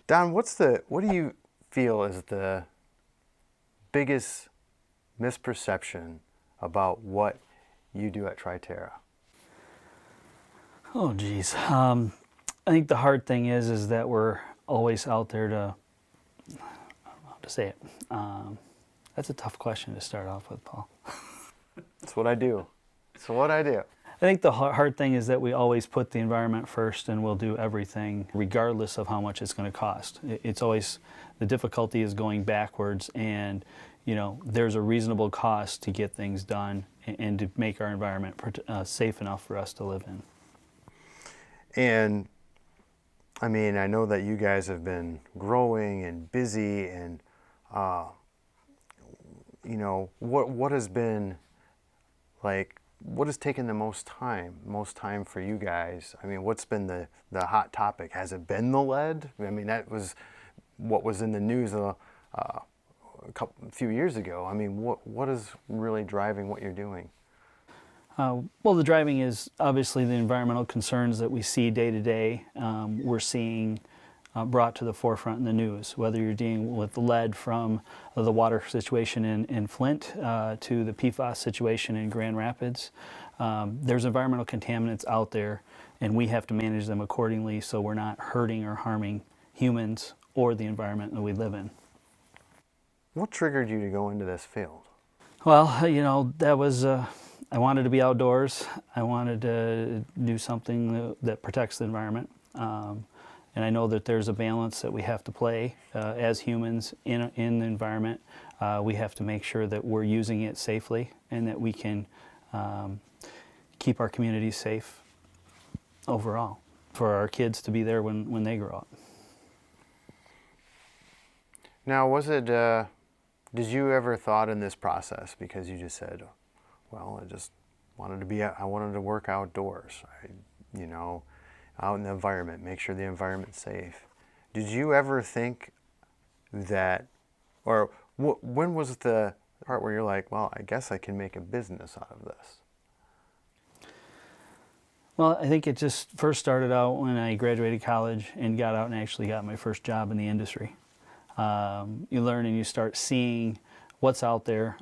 Don, what do you feel is the biggest misperception about what you do at Triterra? Oh, geez. I think the hard thing is that we're always out there to, I don't know how to say it. That's a tough question to start off with, Paul. That's what I do. That's what I do. I think the hard thing is that we always put the environment first, and we'll do everything regardless of how much it's going to cost. It's always, the difficulty is going backwards, and there's a reasonable cost to get things done and to make our environment safe enough for us to live in. And I mean, I know that you guys have been growing and busy, and what has been like, what has taken the most time for you guys? I mean, what's been the hot topic? Has it been the lead? I mean, that was what was in the news a few years ago. I mean, what is really driving what you're doing? Well, the driving is obviously the environmental concerns that we see day to day. We're seeing brought to the forefront in the news, whether you're dealing with lead from the water situation in Flint to the PFAS situation in Grand Rapids. There's environmental contaminants out there, and we have to manage them accordingly so we're not hurting or harming humans or the environment that we live in. What triggered you to go into this field? Well, that was, I wanted to be outdoors. I wanted to do something that protects the environment. And I know that there's a balance that we have to play as humans in the environment. We have to make sure that we're using it safely and that we can keep our communities safe overall for our kids to be there when they grow up. Now, did you ever thought in this process, because you just said, well, I wanted to work outdoors, out in the environment, make sure the environment's safe. Did you ever think that, or when was the part where you're like, well, I guess I can make a business out of this? Well, I think it just first started out when I graduated college and got out and actually got my first job in the industry. You learn and you start seeing what's out there.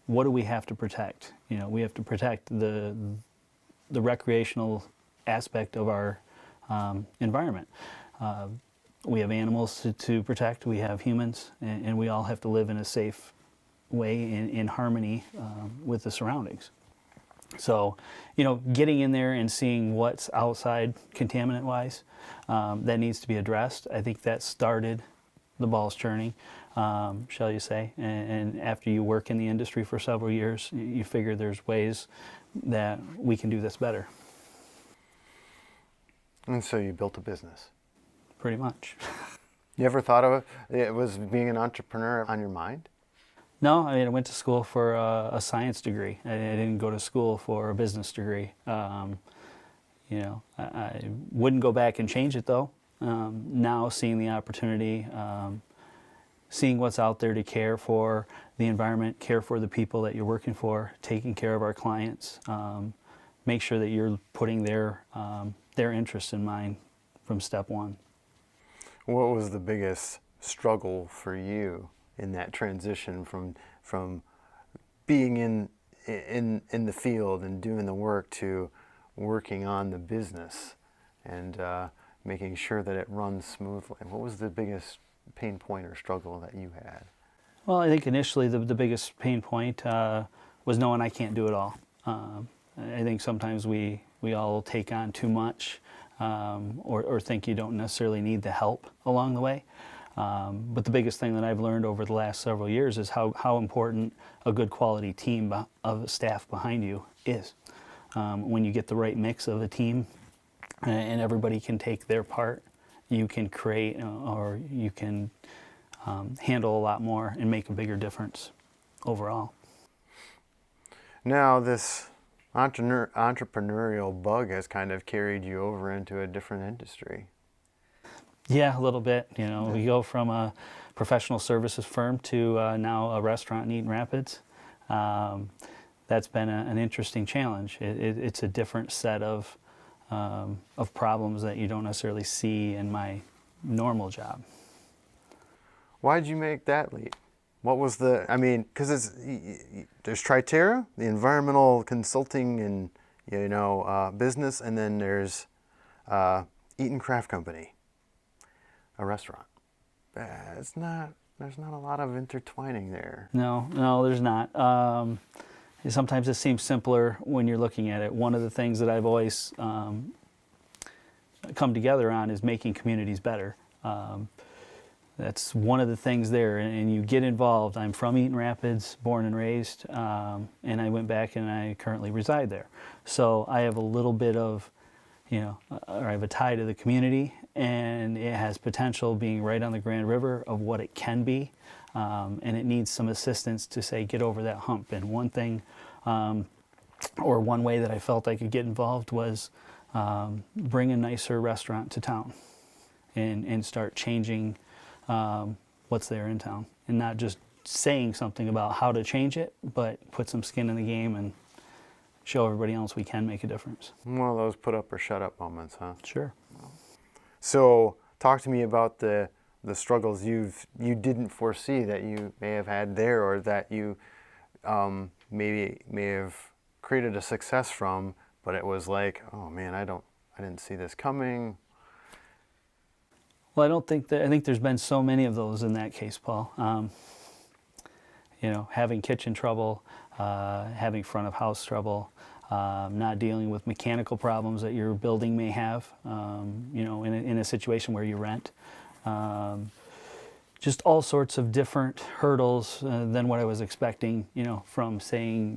What do we have to protect? We have to protect the recreational aspect of our environment. We have animals to protect, we have humans, and we all have to live in a safe way in harmony with the surroundings. So, getting in there and seeing what's outside contaminant-wise that needs to be addressed, I think that started the ball's churning, shall you say. And after you work in the industry for several years, you figure there's ways that we can do this better. And so you built a business? Pretty much. You ever thought of it was being an entrepreneur on your mind? No, I mean, I went to school for a science degree. I didn't go to school for a business degree. I wouldn't go back and change it, though. Now, seeing the opportunity, seeing what's out there to care for the environment, care for the people that you're working for, taking care of our clients, make sure that you're putting their interest in mind from step one. What was the biggest struggle for you in that transition from being in the field and doing the work to working on the business and making sure that it runs smoothly? What was the biggest pain point or struggle that you had? Well, I think initially the biggest pain point was knowing I can't do it all. I think sometimes we all take on too much or think you don't necessarily need the help along the way. But the biggest thing that I've learned over the last several years is how important a good quality team of staff behind you is. When you get the right mix of a team and everybody can take their part, you can create or you can handle a lot more and make a bigger difference overall. Now, this entrepreneurial bug has kind of carried you over into a different industry. Yeah, a little bit. We go from a professional services firm to now a restaurant in Eaton Rapids. That's been an interesting challenge. It's a different set of problems that you don't necessarily see in my normal job. Why'd you make that leap? What was the, I mean, because there's Triterra, the environmental consulting and, business, and then there's Eaton Craft Company, a restaurant. There's not a lot of intertwining there. No, there's not. Sometimes it seems simpler when you're looking at it. One of the things that I've always come together on is making communities better. That's one of the things there, and you get involved. I'm from Eaton Rapids, born and raised, and I went back and I currently reside there. So I have a little bit of, or I have a tie to the community, and it has potential being right on the Grand River of what it can be, and it needs some assistance to say get over that hump. And one thing, or one way that I felt I could get involved was bring a nicer restaurant to town, and start changing what's there in town, and not just saying something about how to change it, but put some skin in the game and show everybody else we can make a difference. One of those put up or shut up moments, huh? Sure. So talk to me about the struggles you didn't foresee that you may have had there, or that you may have created a success from, but it was like, oh man, I didn't see this coming. Well, I think there's been so many of those in that case, Paul. Having kitchen trouble, having front of house trouble, not dealing with mechanical problems that your building may have, in a situation where you rent. Just all sorts of different hurdles than what I was expecting, from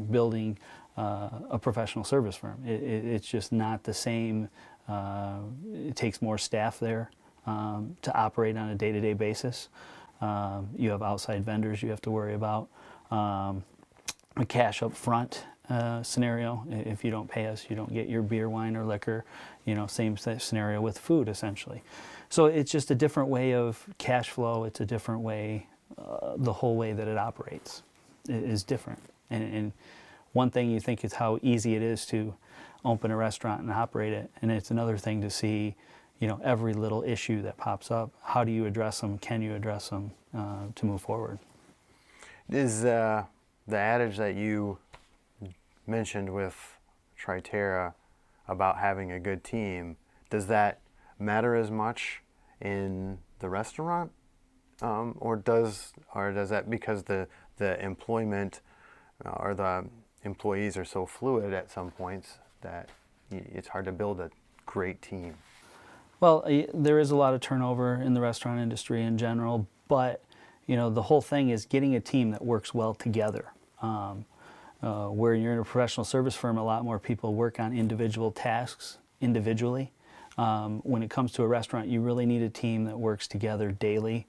building a professional service firm. It's just not the same. It takes more staff there to operate on a day-to-day basis. You have outside vendors you have to worry about. A cash up front scenario. If you don't pay us, you don't get your beer, wine, or liquor. Same scenario with food, essentially. So it's just a different way of cash flow. It's a different way. The whole way that it operates is different. And one thing you think is how easy it is to open a restaurant and operate it, and it's another thing to see, every little issue that pops up. How do you address them? Can you address them to move forward? Is the adage that you mentioned with Triterra about having a good team, does that matter as much in the restaurant, or does that, because the employment or the employees are so fluid at some points that it's hard to build a great team? Well, there is a lot of turnover in the restaurant industry in general, but the whole thing is getting a team that works well together. Where you're in a professional service firm, a lot more people work on individual tasks individually. When it comes to a restaurant, you really need a team that works together daily,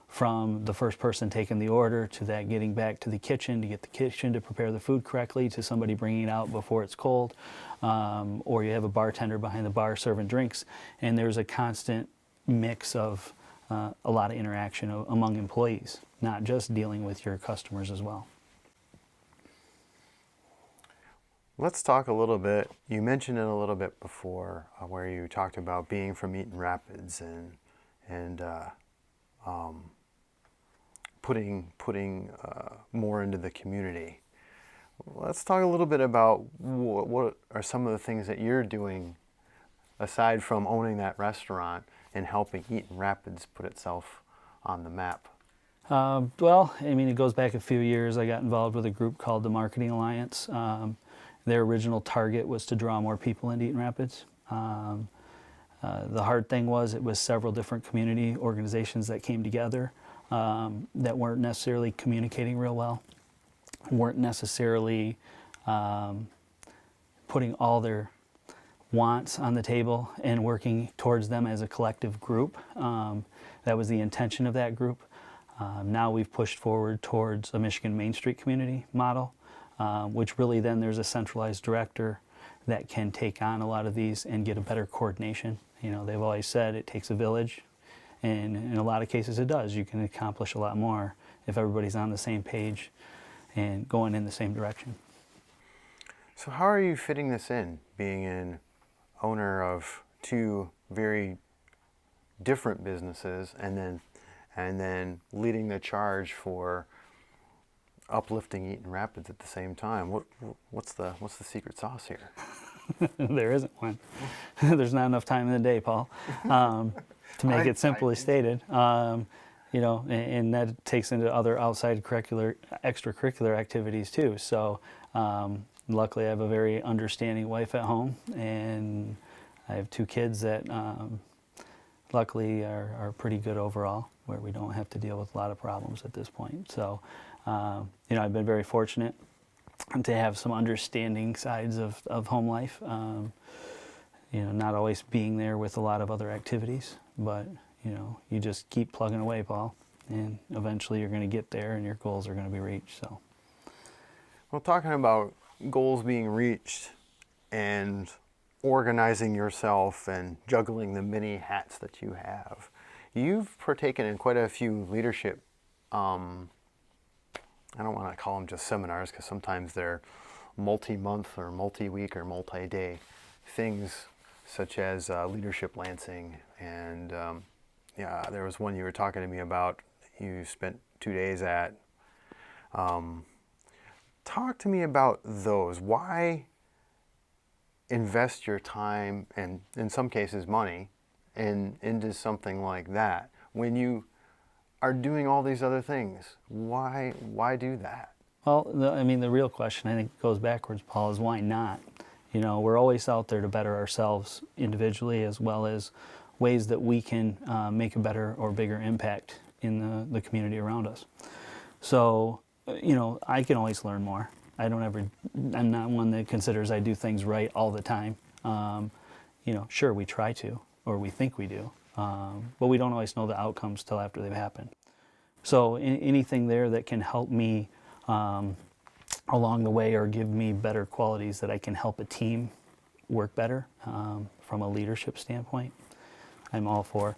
from the first person taking the order to that getting back to the kitchen to get the kitchen to prepare the food correctly, to somebody bringing it out before it's cold, or you have a bartender behind the bar serving drinks, and there's a constant mix of a lot of interaction among employees, not just dealing with your customers as well. Let's talk a little bit, you mentioned it a little bit before, where you talked about being from Eaton Rapids and putting more into the community. Let's talk a little bit about what are some of the things that you're doing aside from owning that restaurant and helping Eaton Rapids put itself on the map. Well, it goes back a few years. I got involved with a group called the Marketing Alliance. Their original target was to draw more people into Eaton Rapids. The hard thing was it was several different community organizations that came together that weren't necessarily communicating real well, weren't necessarily putting all their wants on the table and working towards them as a collective group. That was the intention of that group. Now we've pushed forward towards a Michigan Main Street community model, which really then there's a centralized director that can take on a lot of these and get a better coordination. They've always said it takes a village, and in a lot of cases it does. You can accomplish a lot more if everybody's on the same page and going in the same direction. So how are you fitting this in, being an owner of two very different businesses, and then leading the charge for uplifting Eaton Rapids at the same time. What's the secret sauce here? There isn't one. There's not enough time in the day, Paul, to make it simply stated. You know, and that takes into other outside extracurricular activities too. So luckily I have a very understanding wife at home, and I have 2 kids that luckily are pretty good overall, where we don't have to deal with a lot of problems at this point. So, you know, I've been very fortunate to have some understanding sides of home life. You know, not always being there with a lot of other activities, but you know, you just keep plugging away, Paul, and eventually you're going to get there and your goals are going to be reached. So, well, talking about goals being reached and organizing yourself and juggling the many hats that you have, you've partaken in quite a few leadership, I don't want to call them just seminars, because sometimes they're multi-month or multi-week or multi-day things, such as Leadership Lansing, and yeah, there was one you were talking to me about you spent 2 days at. Talk to me about those. Why invest your time and, in some cases, money into something like that when you are doing all these other things? Why do that? well, I mean, the real question, I think, goes backwards, Paul, is why not? You know, we're always out there to better ourselves individually, as well as ways that we can make a better or bigger impact in the community around us. So, you know, I can always learn more. I'm not one that considers I do things right all the time. You know, sure, we try to, or we think we do, but we don't always know the outcomes till after they've happened. So anything there that can help me along the way, or give me better qualities that I can help a team work better from a leadership standpoint, I'm all for.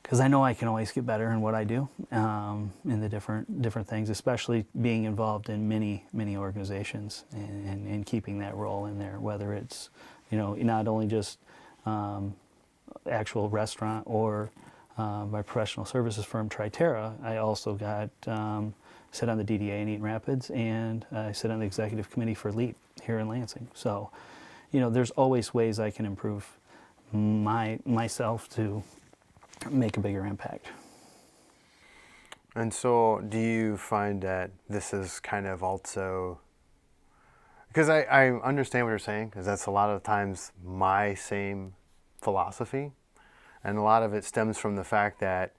Because I know I can always get better in what I do, in the different things, especially being involved in many organizations, and keeping that role in there, whether it's, you know, not only just actual restaurant or my professional services firm Triterra. I also sit on the DDA in Eaton Rapids, and I sit on the executive committee for LEAP here in Lansing. So, you know, there's always ways I can improve myself to make a bigger impact. And so do you find that this is kind of also, because I understand what you're saying, because that's a lot of times my same philosophy, and a lot of it stems from the fact that,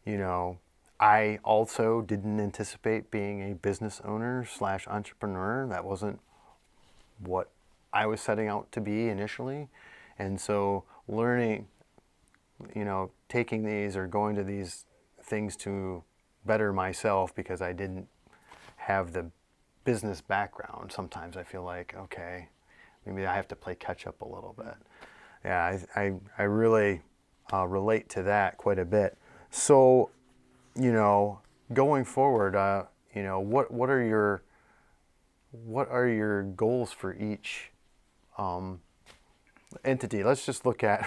you know, I also didn't anticipate being a business owner / entrepreneur. That wasn't what I was setting out to be initially. And so learning, you know, taking these or going to these things to better myself, because I didn't have the business background. Sometimes I feel like, okay, maybe I have to play catch up a little bit. Yeah, I really relate to that quite a bit. So, you know, going forward, you know, what are your goals for each entity? Let's just look at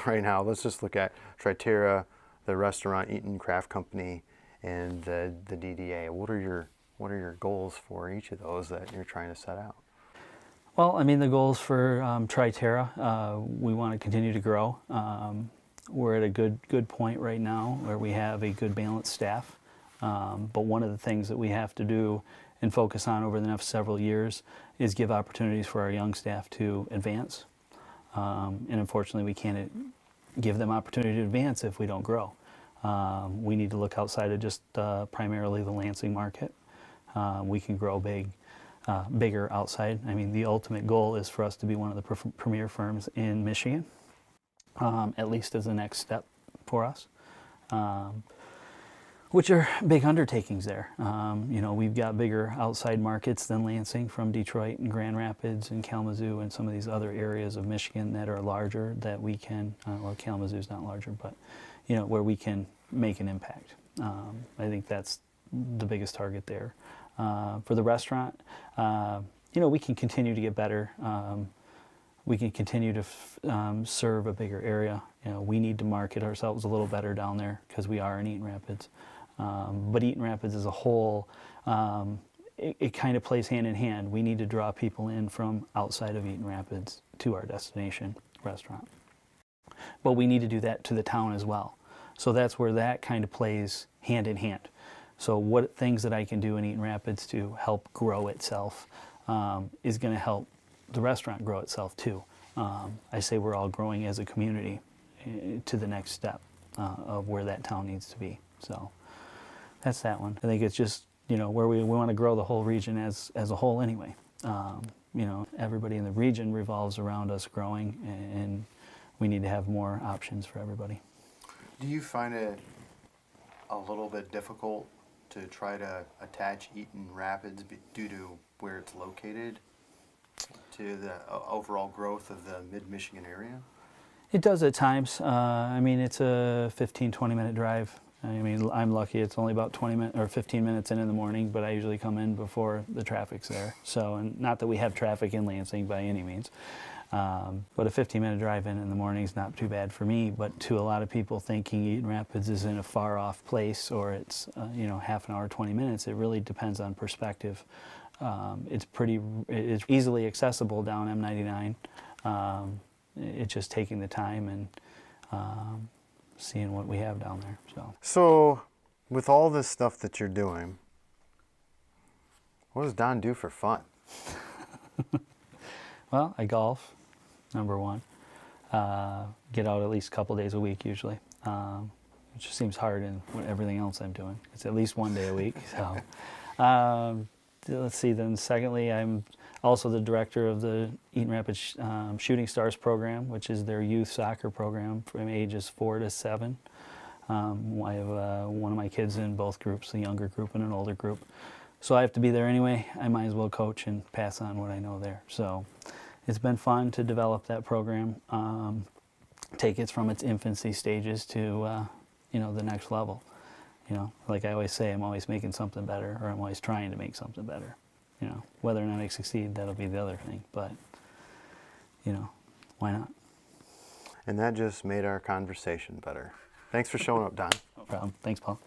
Triterra, the restaurant, Eaton Craft Company, and the DDA. What are your goals for each of those that you're trying to set out? Well, I mean, the goals for Triterra, we want to continue to grow. We're at a good point right now where we have a good balanced staff. But one of the things that we have to do and focus on over the next several years is give opportunities for our young staff to advance. And unfortunately, we can't give them opportunity to advance if we don't grow. We need to look outside of just primarily the Lansing market. We can grow bigger outside. I mean, the ultimate goal is for us to be one of the premier firms in Michigan, at least as the next step for us, which are big undertakings there. You know, we've got bigger outside markets than Lansing, from Detroit and Grand Rapids and Kalamazoo and some of these other areas of Michigan that are larger, that we can, well, Kalamazoo's not larger, but, you know, where we can make an impact. I think that's the biggest target there. For the restaurant, you know, we can continue to get better. we can continue to serve a bigger area. You know, we need to market ourselves a little better down there because we are in Eaton Rapids. But Eaton Rapids as a whole, it kind of plays hand in hand. We need to draw people in from outside of Eaton Rapids to our destination restaurant. But we need to do that to the town as well. So that's where that kind of plays hand in hand. So what things that I can do in Eaton Rapids to help grow itself is going to help the restaurant grow itself too. I say we're all growing as a community to the next step of where that town needs to be. So that's that one. I think it's just, you know, where we want to grow the whole region as a whole anyway. You know, everybody in the region revolves around us growing, and we need to have more options for everybody. Do you find it a little bit difficult to try to attach Eaton Rapids due to where it's located to the overall growth of the mid-Michigan area? It does at times. I mean, it's a 15-20 minute drive. I mean, I'm lucky it's only about 20 minutes or 15 minutes in the morning, but I usually come in before the traffic's there. So, and not that we have traffic in Lansing by any means, but a 15-minute drive in the morning is not too bad for me. But to a lot of people thinking Eaton Rapids is in a far-off place or it's you know, half an hour, 20 minutes, it really depends on perspective. It's easily accessible down M99. It's just taking the time and seeing what we have down there. So with all this stuff that you're doing, what does Don do for fun? Well, I golf, number one. Get out at least a couple days a week usually, which just seems hard in everything else I'm doing. It's at least one day a week. So let's see, then secondly, I'm also the director of the Eaton Rapids Shooting Stars program, which is their youth soccer program from ages 4 to 7. I have one of my kids in both groups, a younger group and an older group. So I have to be there anyway. I might as well coach and pass on what I know there. So it's been fun to develop that program, take it from its infancy stages to you know, the next level. You know, like I always say, I'm always making something better, or I'm always trying to make something better. You know, whether or not I succeed, that'll be the other thing. But, you know, why not? And that just made our conversation better. Thanks for showing up, Don. No problem. Thanks, Paul.